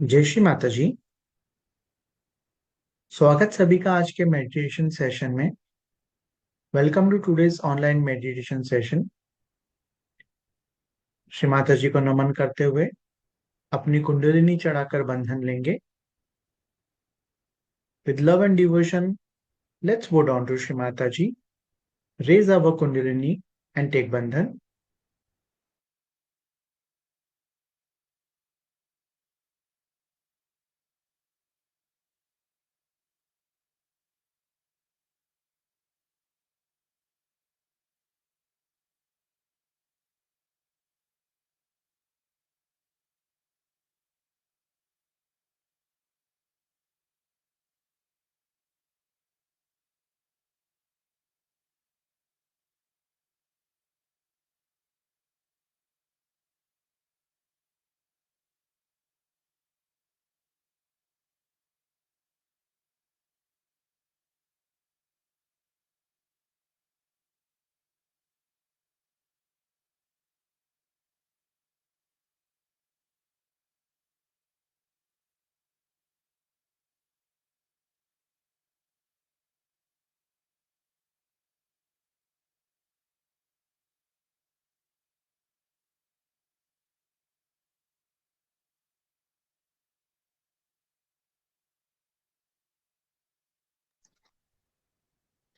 जय श्री माता जी। स्वागत सभी का आज के मेडिटेशन सेशन में। Welcome to today's online meditation session. Shri Mata ji को नमन करते हुए अपनी कुंडलिनी चढ़ाकर बंधन लेंगे। With love and devotion, let's bow down to Shri Mata ji, raise our kundalini and take bandhan.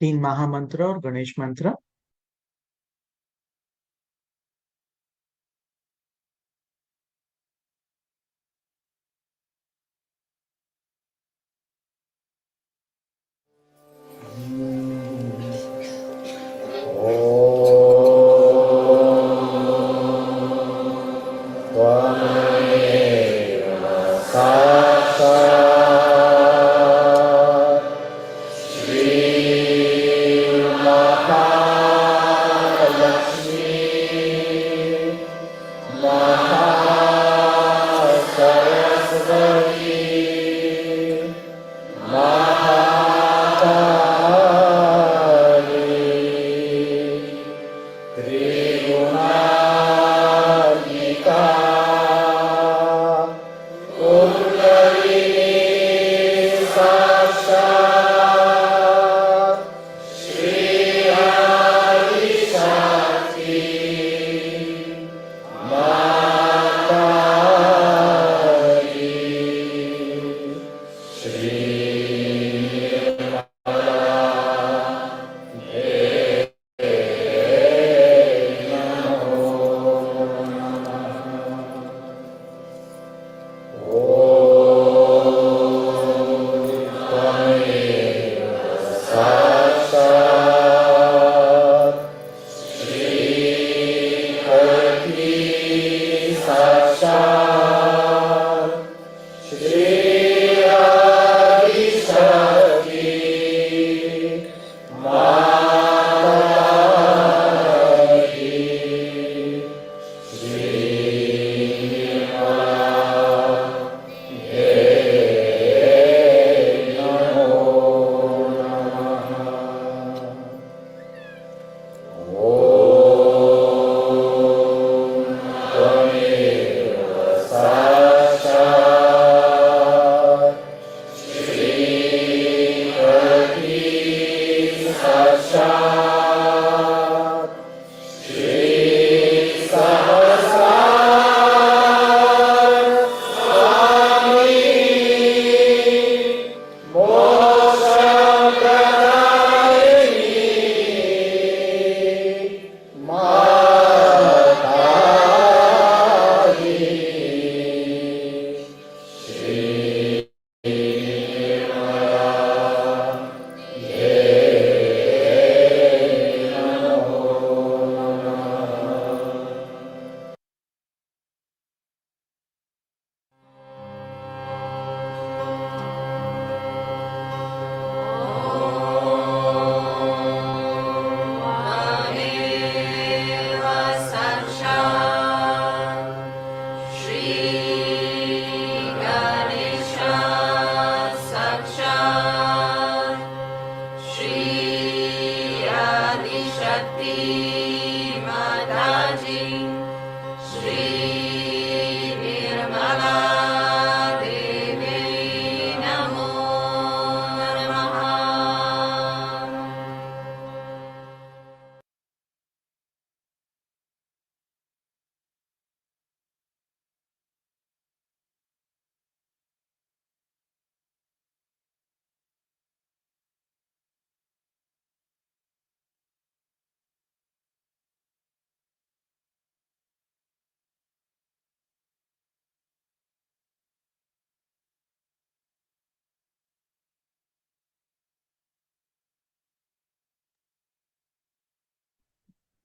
तीन महामंत्र और गणेश मंत्र।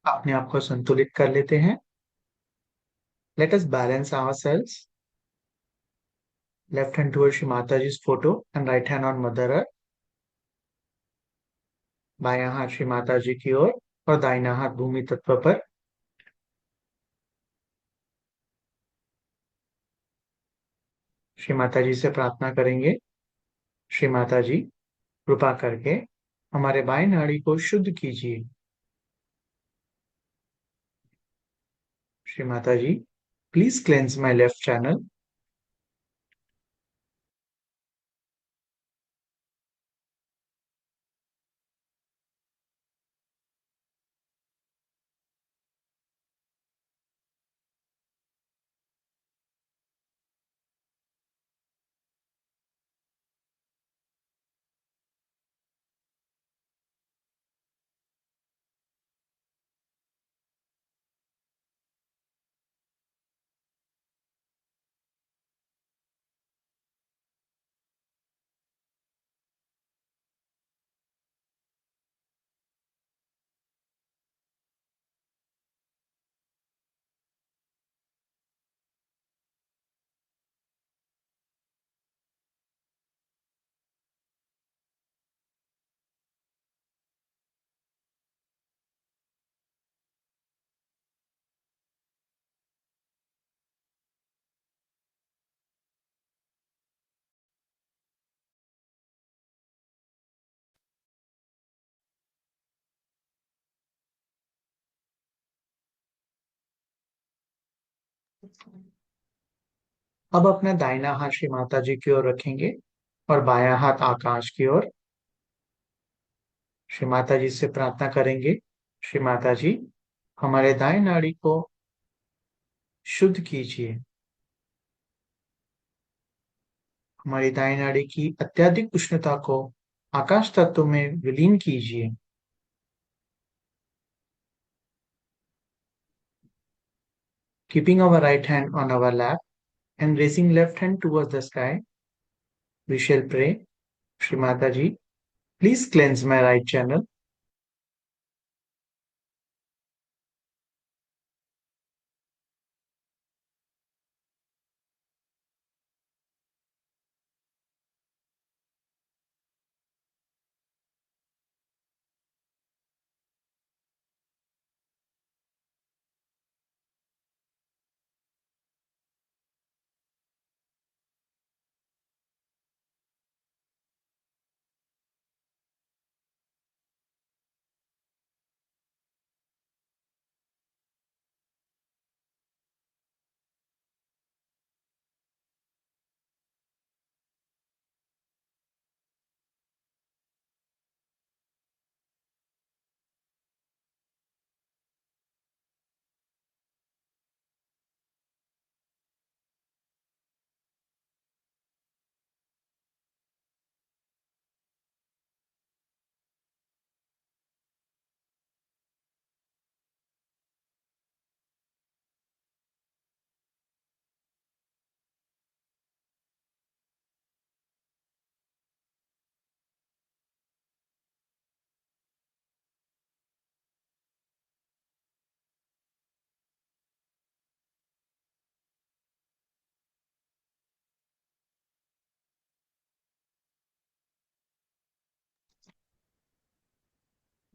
अपने आप को संतुलित कर लेते हैं। Let us balance ourselves. Left hand towards Shri Mataji's photo and right hand on Mother Earth. बायां हाथ श्री माता जी की ओर और दाहिना हाथ भूमि तत्व पर। श्री माता जी से प्रार्थना करेंगे, श्री माता जी कृपा करके हमारे बाएं नाड़ी को शुद्ध कीजिए। Shri Mata ji, please cleanse my left channel. अब अपना दाहिना हाथ श्री माता जी की ओर रखेंगे और बायां हाथ आकाश की ओर। श्री माता जी से प्रार्थना करेंगे, श्री माता जी हमारे दाएं नाड़ी को शुद्ध कीजिए। हमारी दाएं नाड़ी की अत्यधिक उष्णता को आकाश तत्व में विलीन कीजिए। Keeping our right hand on our lap and raising left hand towards the sky, we shall pray, Shri Mataji, please cleanse my right channel.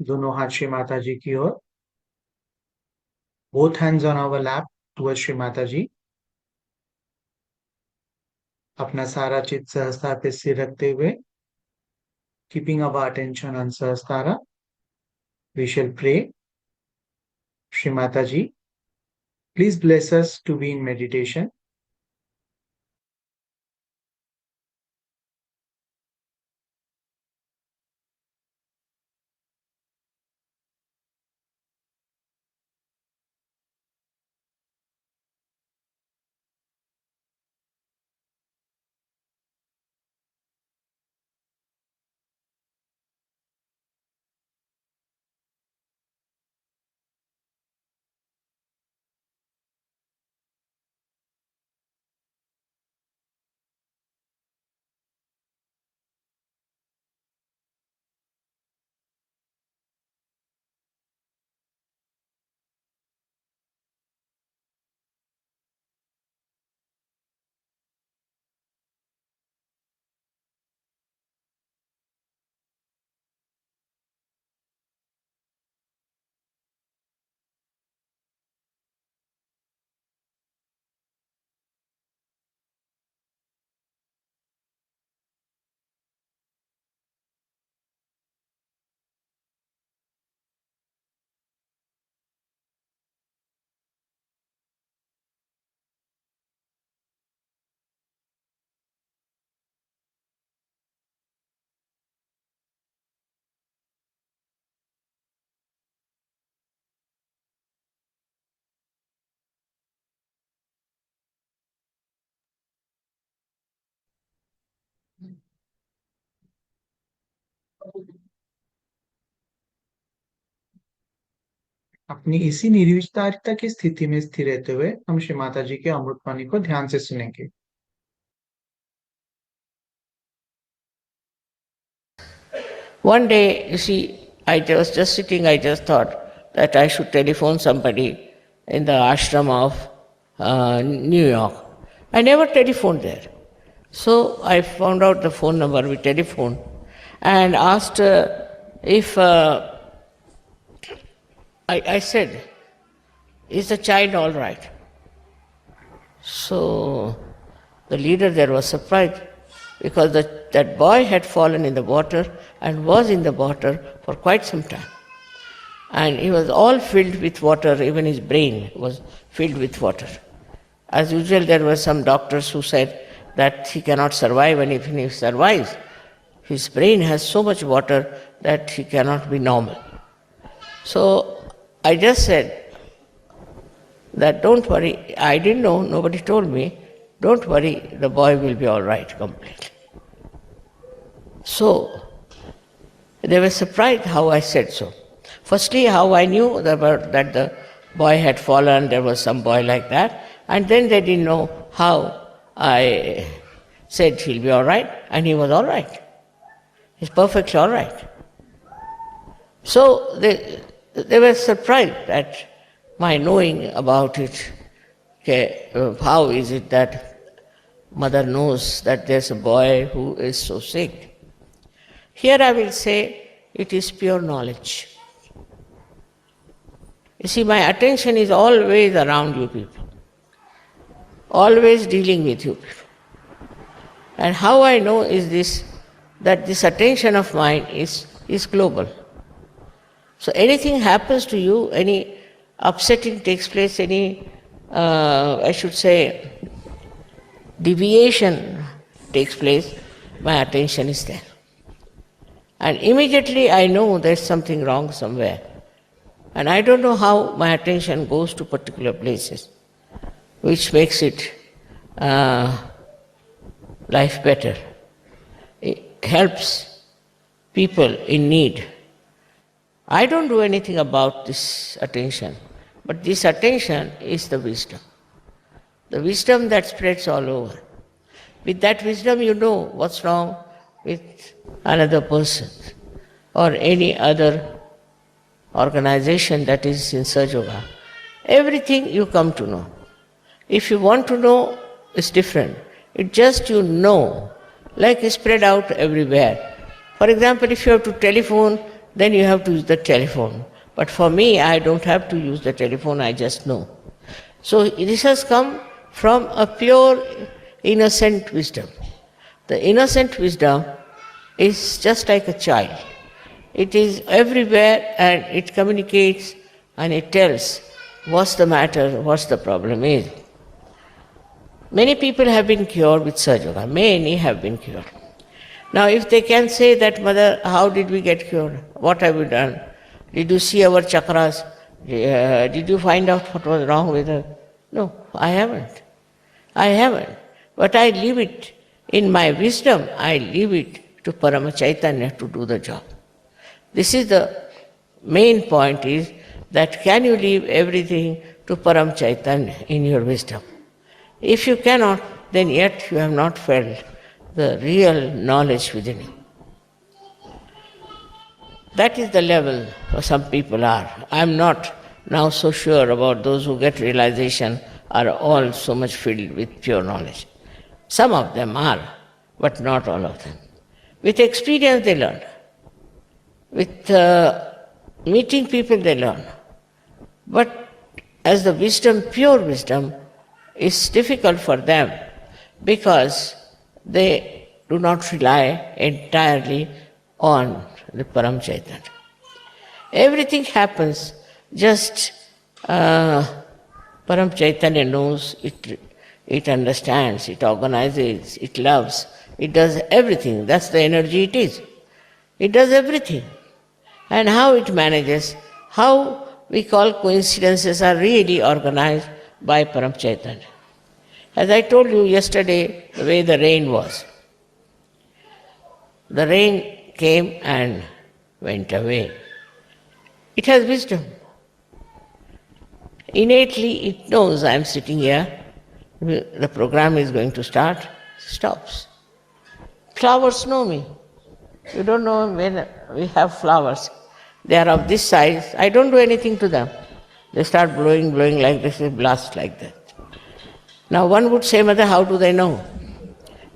दोनों हाथ श्री माता जी की ओर, both hands on our lap towards Shri Mata जी। अपना सारा चित्त सहस्त्र पे सिर रखते हुए, keeping our attention on सहस्त्रा, we shall pray, Shri Mataji, please bless us to be in meditation. अपनी इसी निर्विचारिता की स्थिति में स्थिर रहते हुए हम श्री माता जी के अमृतवाणी को ध्यान से सुनेंगे। One day, you see, I was just sitting, I just thought that I should telephone somebody in the ashram of New York. I never telephoned there. So I found out the phone number, we telephoned, and asked if, I said, is the child all right? So the leader there was surprised because that boy had fallen in the water and was in the water for quite some time. And he was all filled with water, even his brain was filled with water. As usual, there were some doctors who said that he cannot survive, and if he survives, his brain has so much water that he cannot be normal. So I just said that don't worry, I didn't know, nobody told me, don't worry, the boy will be all right completely. So they were surprised how I said so. Firstly, how I knew that the boy had fallen, there was some boy like that, and then they didn't know how I said he'll be all right, and he was all right. He's perfectly all right. So they were surprised at my knowing about it. Okay, how is it that mother knows that there's a boy who is so sick? Here I will say it is pure knowledge. You see, my attention is always around you people, always dealing with you people. And how I know is this, that this attention of mine is global. So anything happens to you, any upsetting takes place, any, I should say, deviation takes place, my attention is there. And immediately I know there's something wrong somewhere. And I don't know how my attention goes to particular places, which makes it life better. It helps people in need. I don't do anything about this attention, but this attention is the wisdom that spreads all over. With that wisdom, you know what's wrong with another person or any other organization that is in Sahaja. Everything you come to know. If you want to know, it's different. It just you know, like it's spread out everywhere. For example, if you have to telephone, then you have to use the telephone. But for me, I don't have to use the telephone, I just know. So this has come from a pure, innocent wisdom. The innocent wisdom is just like a child. It is everywhere and it communicates and it tells what's the matter, what's the problem is. Many people have been cured with Sahaja. Many have been cured. Now if they can say that, Mother, how did we get cured? What have we done? Did you see our chakras? Did you find out what was wrong with us? No, I haven't. But I leave it, in my wisdom, I leave it to Paramchaitanya to do the job. This is the main point, is that can you leave everything to Paramchaitanya in your wisdom? If you cannot, then yet you have not felt the real knowledge within you. That is the level some people are. I am not now so sure about those who get realization are all so much filled with pure knowledge. Some of them are, but not all of them. With experience they learn. With meeting people they learn. But as the wisdom, pure wisdom, is difficult for them because they do not rely entirely on the Paramchaitanya. Everything happens just Paramchaitanya knows, it understands, it organizes, it loves, it does everything. That's the energy it is. It does everything. And how it manages, how we call coincidences are really organized by Paramchaitanya. As I told you yesterday, the way the rain was. The rain came and went away. It has wisdom. Innately it knows I am sitting here, the program is going to start, stops. Flowers know me. You don't know when we have flowers. They are of this size. I don't do anything to them. They start blowing like this, they blast like that. Now one would say, Mother, how do they know?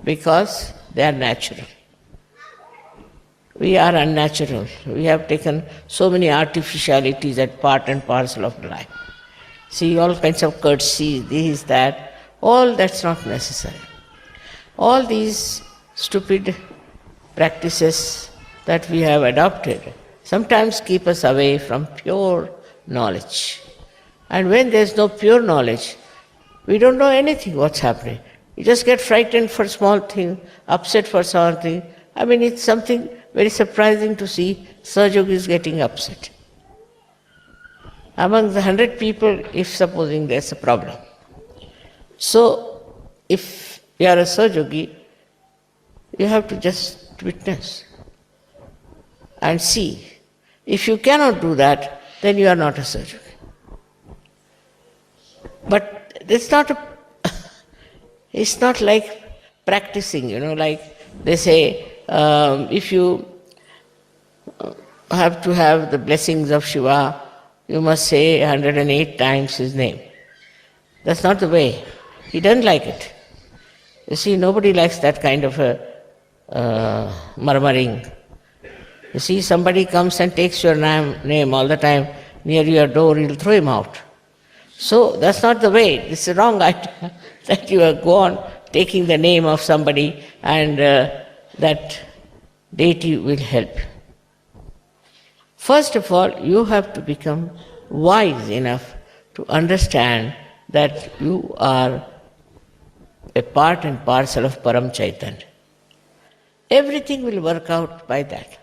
Because they are natural. We are unnatural. We have taken so many artificialities as part and parcel of life. See, all kinds of courtesy, this, that, all that's not necessary. All these stupid practices that we have adopted sometimes keep us away from pure knowledge. And when there's no pure knowledge, we don't know anything what's happening. You just get frightened for small thing, upset for something. I mean, it's something very surprising to see Sahajogis getting upset. Among the 100 people, if supposing there's a problem. So, if you are a Sahajogi, you have to just witness and see. If you cannot do that, then you are not a Sahajogi. But it's not it's not like practicing, like they say, if you have to have the blessings of Shiva, you must say 108 times his name. That's not the way. He doesn't like it. You see, nobody likes that kind of a murmuring. You see, somebody comes and takes your name all the time near your door, you'll throw him out. So that's not the way. It's a wrong idea that you go on taking the name of somebody and that deity will help. First of all, you have to become wise enough to understand that you are a part and parcel of Paramchaitanya. Everything will work out by that.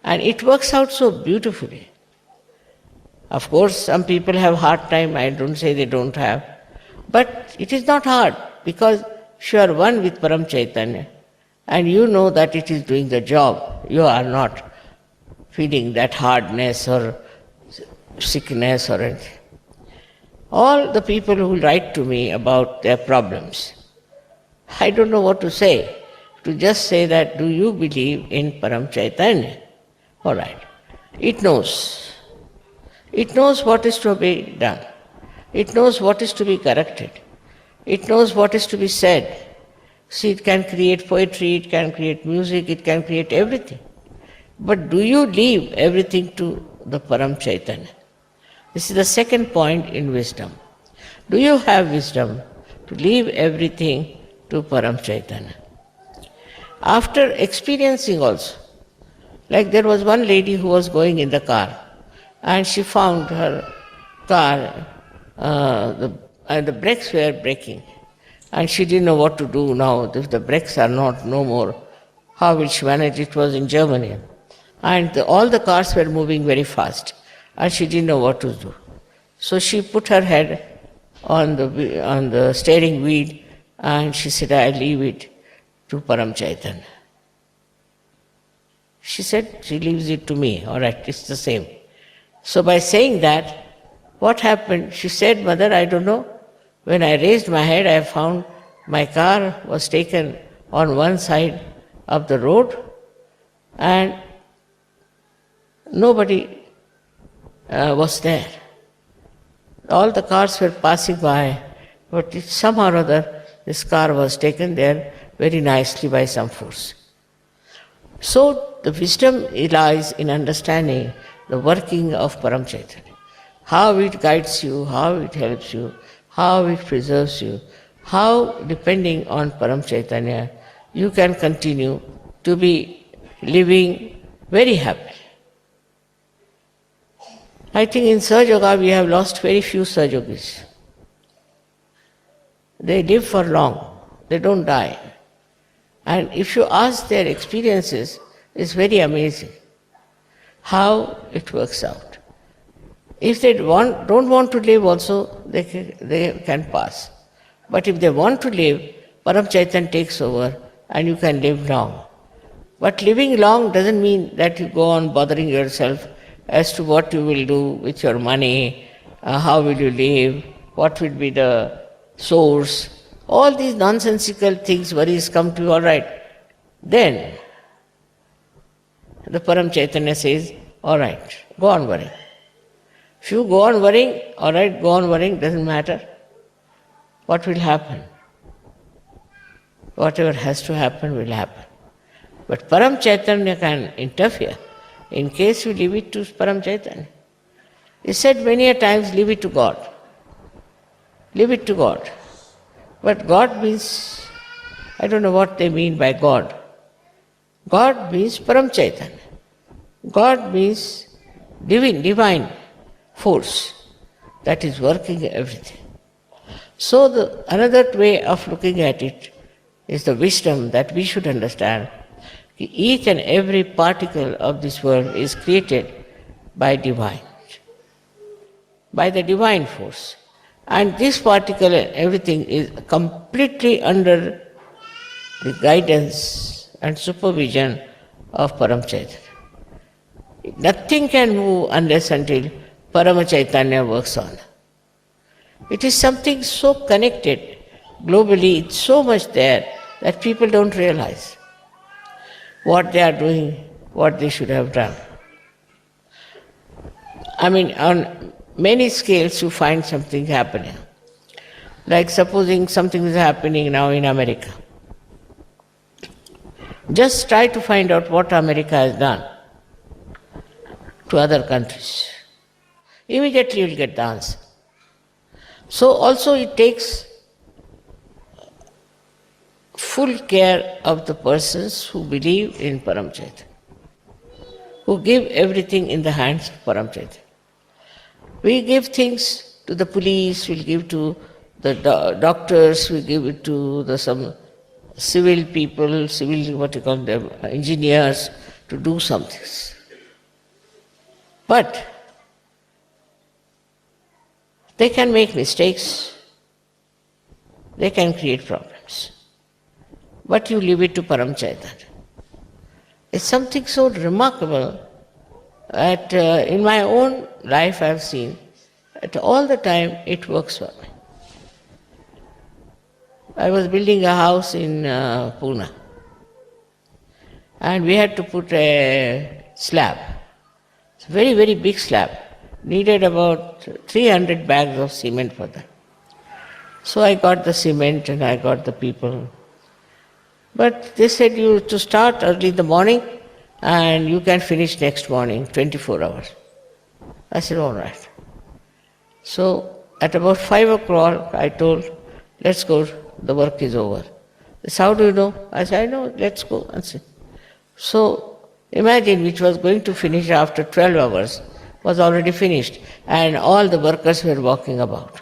And it works out so beautifully. Of course, some people have hard time, I don't say they don't have. But it is not hard, because if you are one with Paramchaitanya, and you know that it is doing the job, you are not feeling that hardness or sickness or anything. All the people who write to me about their problems, I don't know what to say. To just say that, do you believe in Paramchaitanya? All right. It knows. It knows what is to be done. It knows what is to be corrected. It knows what is to be said. See, it can create poetry, it can create music, it can create everything. But do you leave everything to the Paramchaitanya? This is the second point in wisdom. Do you have wisdom to leave everything to Paramchaitanya? After experiencing also, like there was one lady who was going in the car, and she found her car, the brakes were breaking, and she didn't know what to do now. If the brakes are no more, how will she manage? It was in Germany. And all the cars were moving very fast, and she didn't know what to do. So she put her head on the steering wheel, and she said, I leave it to Paramchaitanya. She said, she leaves it to me. All right, it's the same. So by saying that, what happened? She said, Mother, I don't know. When I raised my head, I found my car was taken on one side of the road, and nobody was there. All the cars were passing by, but somehow or other, this car was taken there very nicely by some force. So the wisdom lies in understanding the working of Paramchaitanya, how it guides you, how it helps you, how it preserves you, how, depending on Paramchaitanya, you can continue to be living very happy. I think in Sahaja we have lost very few Sahajogis. They live for long, they don't die. And if you ask their experiences, it's very amazing how it works out. If they don't want to live also, they can pass. But if they want to live, Paramchaitanya takes over and you can live long. But living long doesn't mean that you go on bothering yourself as to what you will do with your money, how will you live, what will be the source, all these nonsensical things, worries come to you, all right. Then the Paramchaitanya says, all right, go on worrying. If you go on worrying, all right, go on worrying, doesn't matter. What will happen? Whatever has to happen will happen. But Paramchaitanya can interfere in case you leave it to Paramchaitanya. He said many a times, leave it to God. Leave it to God. But God means, I don't know what they mean by God. God means Paramchaitanya. God means divine force that is working everything. So another way of looking at it is the wisdom that we should understand. Each and every particle of this world is created by divine, by the divine force. And this particle and everything is completely under the guidance and supervision of Paramchaitanya. Nothing can move unless until Paramchaitanya works on. It is something so connected globally, it's so much there that people don't realize what they are doing, what they should have done. I mean, on many scales you find something happening. Like supposing something is happening now in America. Just try to find out what America has done to other countries. Immediately you will get the answer. So also it takes full care of the persons who believe in Paramchaitanya, who give everything in the hands of Paramchaitanya. We give things to the police, we'll give to the doctors, we give it to some civil people, engineers, to do something. But they can make mistakes, they can create problems. But you leave it to Paramchaitanya. It's something so remarkable that in my own life I have seen that all the time it works for me. I was building a house in Pune, and we had to put a slab. It's a very, very big slab. Needed about 300 bags of cement for that. So I got the cement and I got the people. But they said you to start early in the morning and you can finish next morning, 24 hours. I said, all right. So at about 5 o'clock I told, let's go, the work is over. They said, how do you know? I said, I know, let's go and see. So imagine, which was going to finish after 12 hours, was already finished, and all the workers were walking about.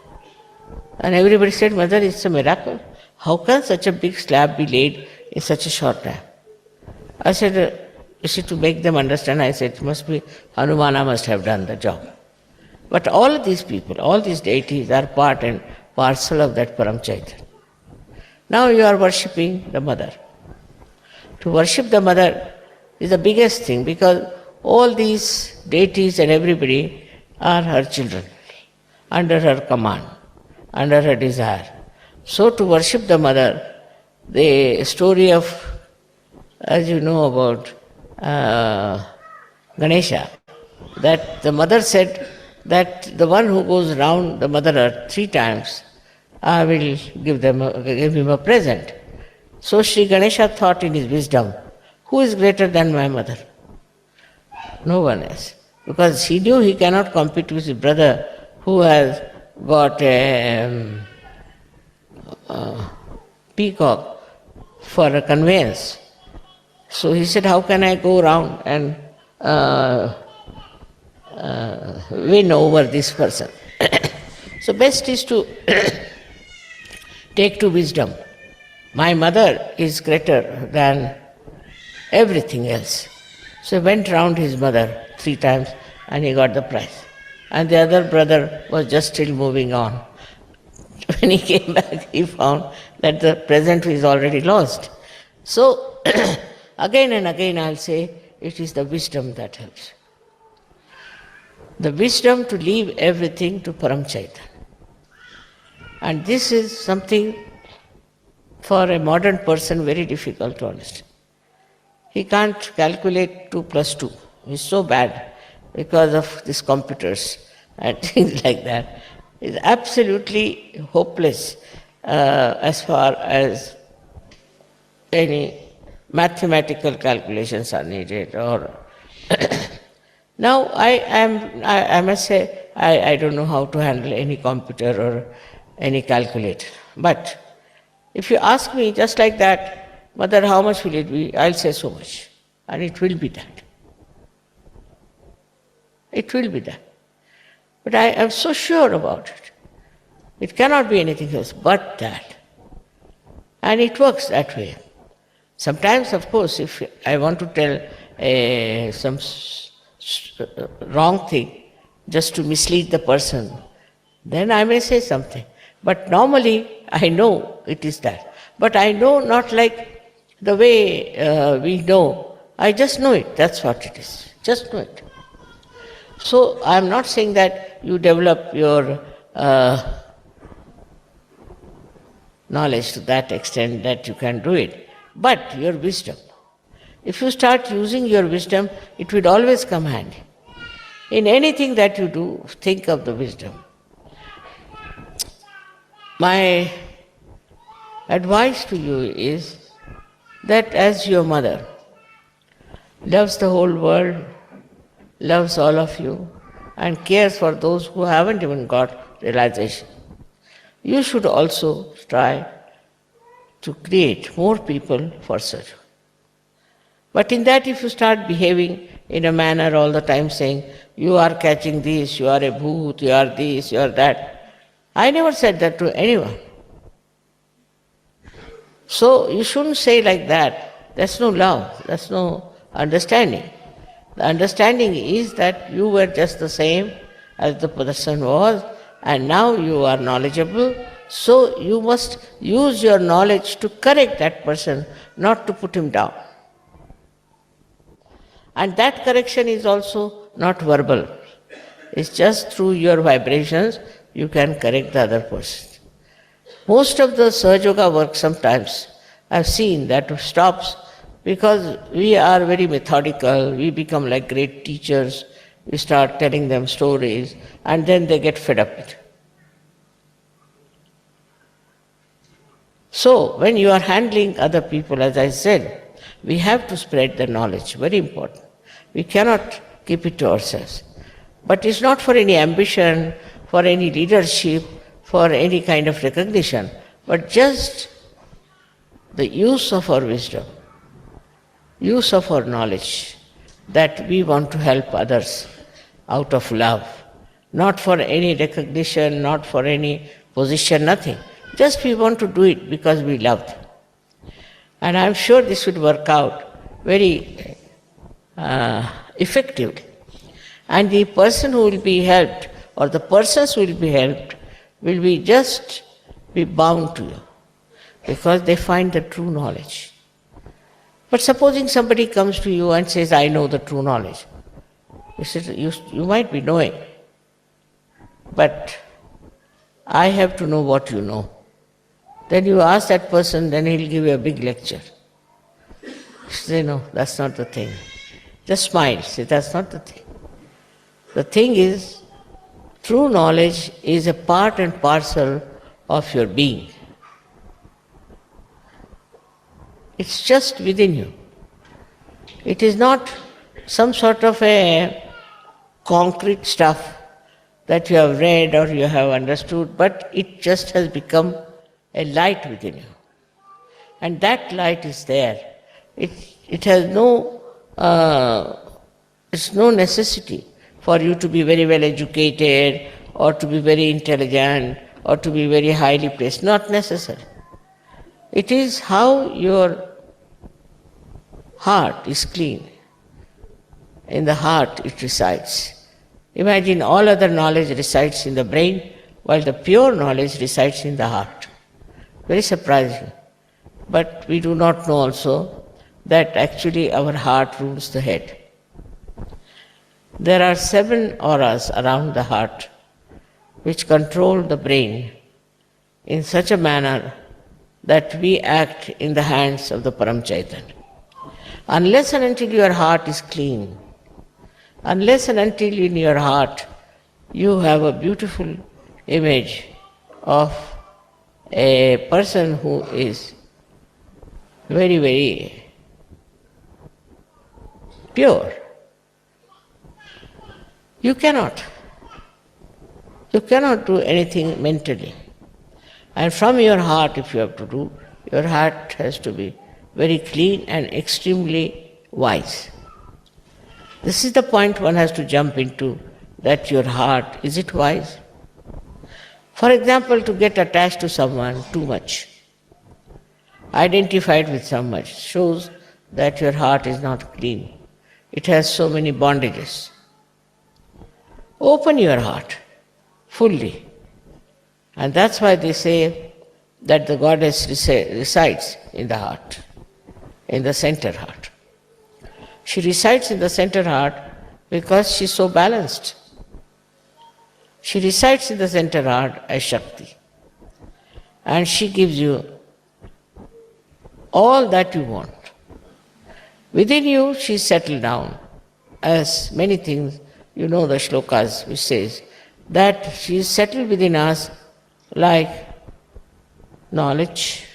And everybody said, Mother, it's a miracle. How can such a big slab be laid in such a short time? I said, to make them understand, I said, it must be Hanumana must have done the job. But all of these people, all these deities are part and parcel of that Paramchaitanya. Now you are worshipping the Mother. To worship the Mother is the biggest thing, because all these deities and everybody are her children, under her command, under her desire. So to worship the Mother, the story of, as you know about Ganesha, that the Mother said that the one who goes round the Mother Earth 3 times, I will give him a present. So Sri Ganesha thought in his wisdom, who is greater than my mother? No one else. Because he knew he cannot compete with his brother who has got a peacock for a conveyance. So he said, how can I go around and win over this person? So best is to take to wisdom. My mother is greater than everything else. So he went round his mother 3 times and he got the prize. And the other brother was just still moving on. When he came back, he found that the present is already lost. So again and again I'll say, it is the wisdom that helps. the wisdom to leave everything to Paramchaitanya. And this is something for a modern person very difficult to understand. He can't calculate 2 plus 2. He's so bad because of these computers and things like that. It's absolutely hopeless as far as any mathematical calculations are needed. Or now I must say I don't know how to handle any computer or any calculator. But if you ask me just like that, Mother, how much will it be? I'll say so much. And it will be that. It will be that. But I am so sure about it. It cannot be anything else but that. And it works that way. Sometimes, of course, if I want to tell some wrong thing just to mislead the person, then I may say something. But normally, I know it is that. But I know not like the way we know. I just know it. That's what it is. Just know it. So I am not saying that you develop your knowledge to that extent that you can do it, but your wisdom. If you start using your wisdom, it will always come handy. In anything that you do, think of the wisdom. My advice to you is that as your mother loves the whole world, loves all of you, and cares for those who haven't even got realization, you should also try to create more people for Sahaja. But in that, if you start behaving in a manner all the time saying, you are catching this, you are a bhoot, you are this, you are that, I never said that to anyone. So you shouldn't say like that. That's no love, that's no understanding. The understanding is that you were just the same as the person was, and now you are knowledgeable, so you must use your knowledge to correct that person, not to put him down. And that correction is also not verbal. It's just through your vibrations you can correct the other person. Most of the Sahaja Yoga work sometimes I've seen that stops because we are very methodical, we become like great teachers, we start telling them stories, and then they get fed up with it. So, when you are handling other people, as I said, we have to spread the knowledge, very important. We cannot keep it to ourselves. But it's not for any ambition, for any leadership, for any kind of recognition, but just the use of our wisdom, use of our knowledge, that we want to help others out of love, not for any recognition, not for any position, nothing. Just we want to do it because we love them. And I'm sure this would work out very effectively. And the person who will be helped, or the persons who will be helped, will be just be bound to you, because they find the true knowledge. But supposing somebody comes to you and says, I know the true knowledge. You might be knowing, but I have to know what you know. Then you ask that person, then he'll give you a big lecture. You say, no, that's not the thing. Just smile, say, that's not the thing. The thing is, true knowledge is a part and parcel of your being. It's just within you. It is not some sort of a concrete stuff that you have read or you have understood, but it just has become a light within you. And that light is there. It has it's no necessity for you to be very well educated or to be very intelligent or to be very highly placed. Not necessary. It is how your heart is clean. In the heart it resides. Imagine all other knowledge resides in the brain, while the pure knowledge resides in the heart. Very surprising. But we do not know also that actually our heart rules the head. There are 7 auras around the heart which control the brain in such a manner that we act in the hands of the Paramchaitanya. Unless and until your heart is clean, unless and until in your heart you have a beautiful image of a person who is very, very pure, you cannot do anything mentally. And from your heart, if you have to do, your heart has to be very clean and extremely wise. This is the point one has to jump into, that your heart, is it wise? For example, to get attached to someone too much, identified with someone, shows that your heart is not clean. It has so many bondages. Open your heart fully. And that's why they say that the goddess resides in the heart, in the center heart. She resides in the center heart because she's so balanced. She resides in the center heart as Shakti. And she gives you all that you want. Within you, she's settled down. As many things, you know the shlokas which says that she is settled within us like knowledge.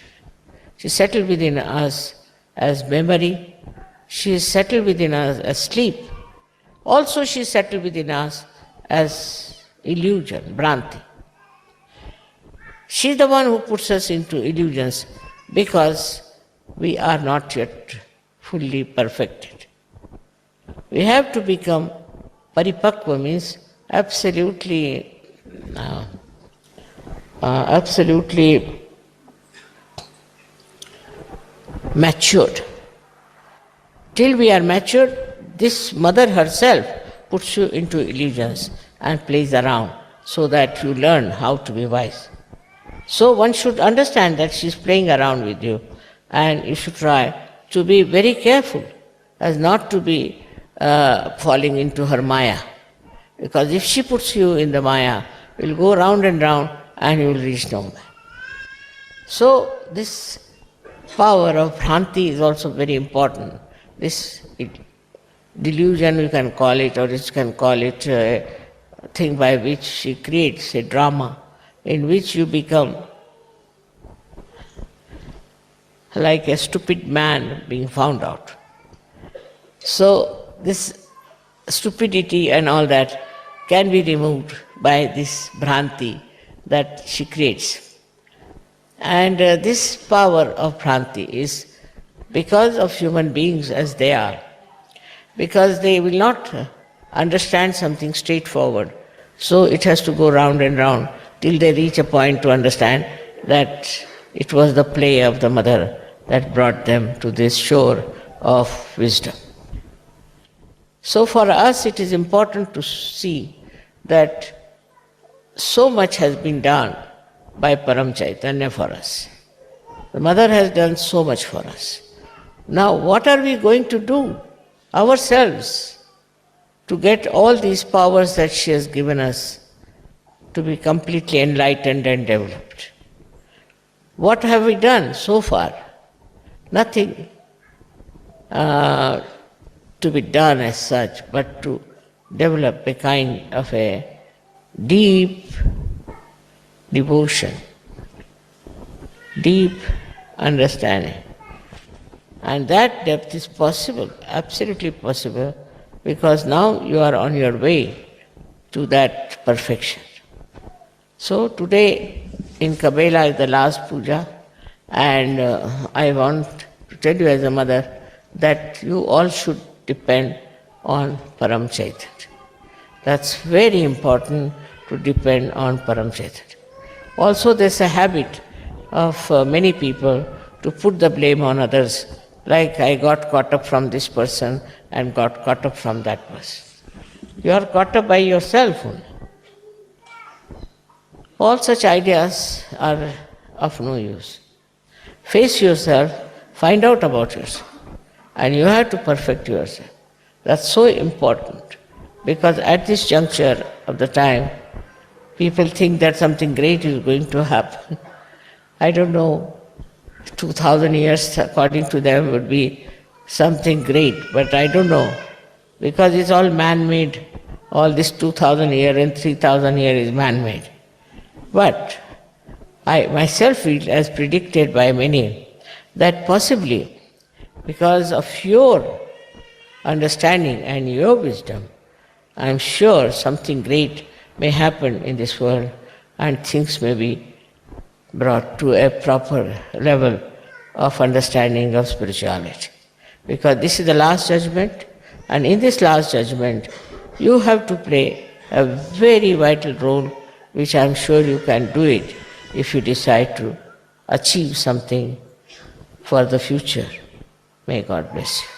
She is settled within us as memory. She is settled within us as sleep. Also she is settled within us as illusion, Bhranti. She is the one who puts us into illusions because we are not yet fully perfected. We have to become paripakva, means absolutely matured. Till we are matured, this mother herself puts you into illusions and plays around so that you learn how to be wise. So one should understand that she is playing around with you, and you should try to be very careful as not to be falling into her maya. Because if she puts you in the maya, you will go round and round and you will reach nowhere. So this power of Bhranti is also very important. This delusion, you can call it, or you can call it a thing by which she creates a drama in which you become like a stupid man being found out. So this stupidity and all that can be removed by this Bhranti that she creates. And this power of Bhranti is because of human beings as they are, because they will not understand something straightforward. So it has to go round and round till they reach a point to understand that it was the play of the mother that brought them to this shore of wisdom. So for us it is important to see that so much has been done by Paramchaitanya for us. The mother has done so much for us. Now what are we going to do ourselves to get all these powers that she has given us to be completely enlightened and developed? What have we done so far? Nothing to be done as such, but to develop a kind of a deep devotion, deep understanding. And that depth is possible, absolutely possible, because now you are on your way to that perfection. So today in Kabela is the last puja, and I want to tell you as a mother that you all should depend on Paramchaitanya. That's very important, to depend on Paramchaitanya. Also there's a habit of many people to put the blame on others, like I got caught up from this person and got caught up from that person. You are caught up by yourself only. All such ideas are of no use. Face yourself, find out about yourself, and you have to perfect yourself. That's so important. because at this juncture of the time, people think that something great is going to happen. I don't know, 2000 years according to them would be something great, but I don't know, because it's all man-made. All this 2000 year and 3000 year is man-made. But I myself feel, as predicted by many, that possibly because of your understanding and your wisdom, I am sure something great may happen in this world and things may be brought to a proper level of understanding of spirituality. Because this is the last judgment, and in this last judgment, you have to play a very vital role, which I am sure you can do it if you decide to achieve something for the future. May God bless you.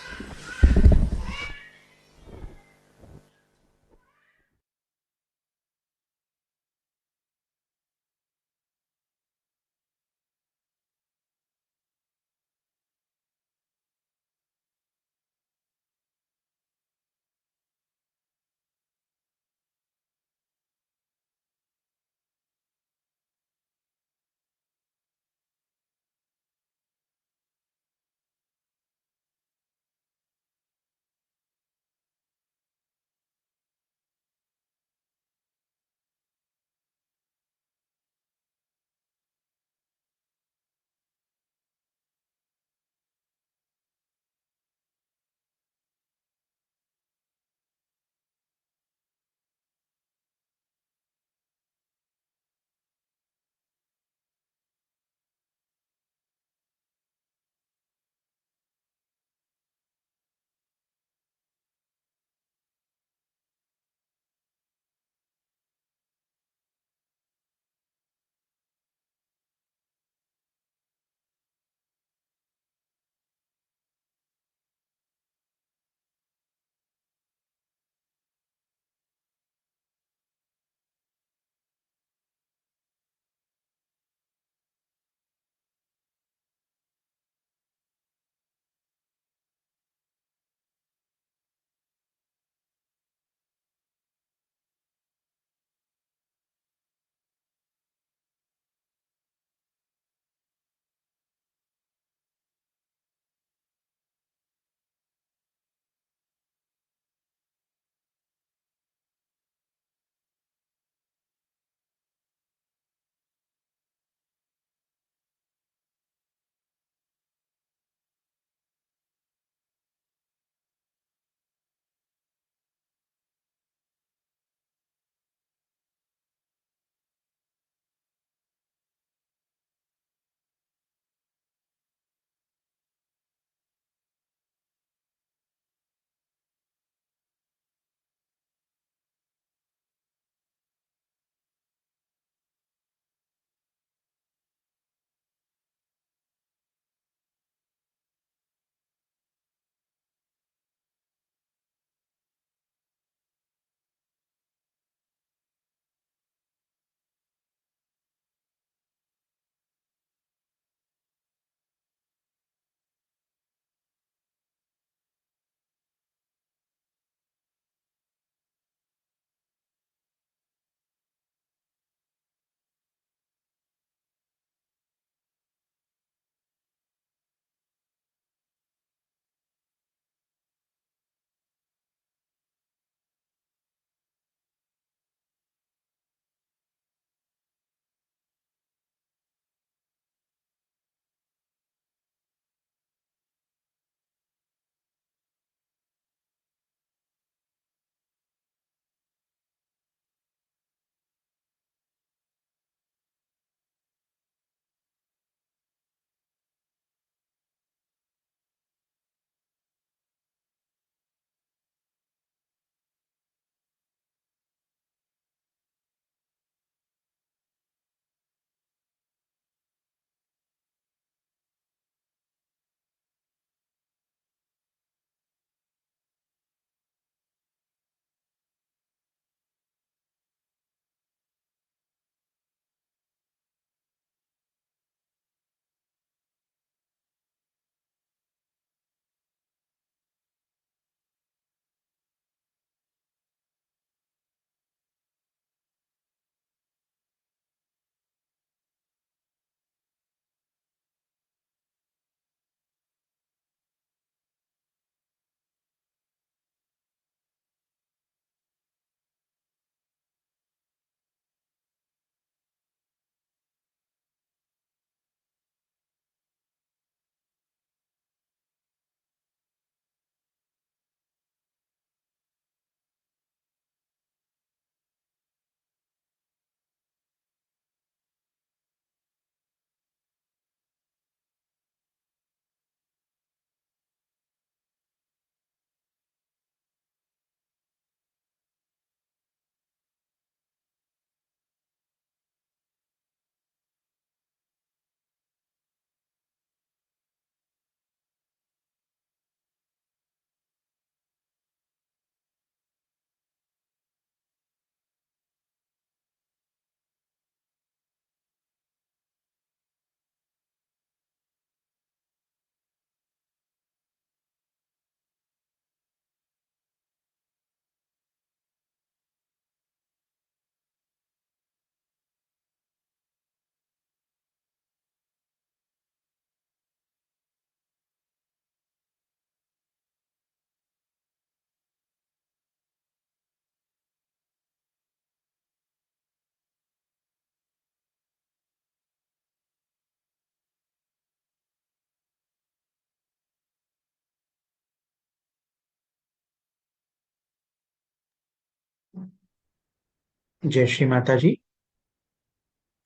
जय श्री माता जी।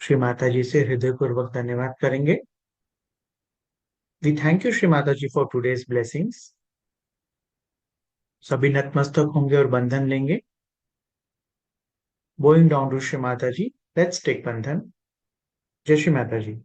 श्री माता जी से हृदयपूर्वक धन्यवाद करेंगे। We thank you Shri Mata ji for today's blessings. सभी नतमस्तक होंगे और बंधन लेंगे। Boeing down to Shri Mata ji, let's take बंधन। जय श्री माता जी।